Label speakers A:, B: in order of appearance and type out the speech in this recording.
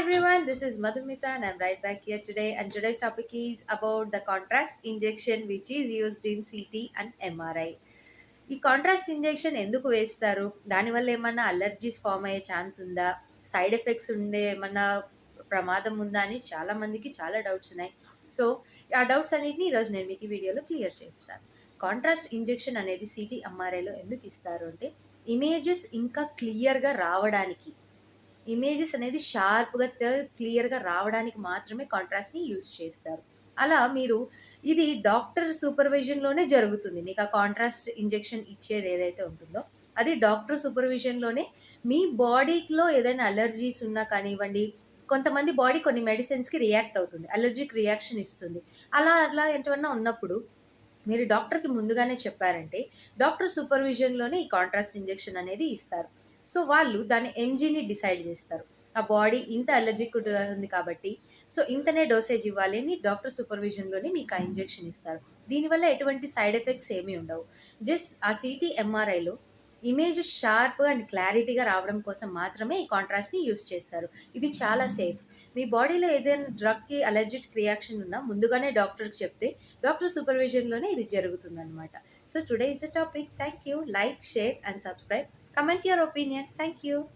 A: everyone, this is Madhumita and I'm right back here today. And today's topic is about the contrast injection which is used in CT and MRI. ఈ contrast injection ఎందుకు వేస్తారు? దానివల్ల ఏమన్నా allergies form అయ్యే chance ఉందా? Side effects ఉండే ఏమన్నా ప్రమాదం ఉందా అని చాలా మందికి చాలా డౌట్స్ ఉన్నాయి. సో, ఆ డౌట్స్ అన్నిటిని ఈరోజు నేను మీకు ఈ వీడియోలో క్లియర్ చేస్తాను. కాంట్రాస్ట్ ఇంజెక్షన్ అనేది సిటీ, ఎంఆర్ఐలో ఎందుకు ఇస్తారు అంటే ఇమేజెస్ ఇంకా క్లియర్‌గా రావడానికి. ఇమేజెస్ అనేది షార్ప్‌గా క్లియర్‌గా రావడానికి మాత్రమే కాంట్రాస్ట్‌ని యూజ్ చేస్తారు. అలా మీరు ఇది డాక్టర్ సూపర్విజన్‌లోనే జరుగుతుంది. మీకు ఆ కాంట్రాస్ట్ ఇంజెక్షన్ ఇచ్చేది ఏదైతే ఉంటుందో, అది డాక్టర్ సూపర్విజన్‌లోనే మీ బాడీలో ఏదైనా అలర్జీస్ ఉన్నా కానివ్వండి, కొంతమంది బాడీ కొన్ని మెడిసిన్స్‌కి రియాక్ట్ అవుతుంది. అలర్జిక్ రియాక్షన్ ఇస్తుంది. అలా ఏంటివన్నా ఉన్నప్పుడు మీరు డాక్టర్‌కి ముందుగానే చెప్పారంటే, డాక్టర్ సూపర్విజన్‌లోనే ఈ కాంట్రాస్ట్ ఇంజెక్షన్ అనేది ఇస్తారు. సో, వాళ్ళు దాని ఎంజీని డిసైడ్ జేస్తారు. ఆ బాడీ ఇంత అలర్జిక్‌గా ఉంది కాబట్టి, సో, ఇంతనే డోసేజ్ ఇవ్వాలి అని డాక్టర్ సూపర్విజన్‌లోనే మీకు ఆ ఇంజెక్షన్ ఇస్తారు. దీనివల్ల ఎటువంటి సైడ్ ఎఫెక్ట్స్ ఏమీ ఉండవు. జస్ట్ ఆ సీటీ, ఎంఆర్ఐలో ఇమేజ్ షార్ప్‌గా అండ్ క్లారిటీగా రావడం కోసం మాత్రమే ఈ కాంట్రాస్ట్‌ని యూజ్ చేస్తారు. ఇది చాలా సేఫ్. మీ బాడీలో ఏదైనా డ్రగ్‌కి అలర్జిక్ రియాక్షన్ ఉన్నా ముందుగానే డాక్టర్‌కి చెప్తే, డాక్టర్ సూపర్విజన్‌లోనే ఇది జరుగుతుందనమాట. So, today is the topic. Thank you. Like, share and subscribe. Comment your opinion. Thank you.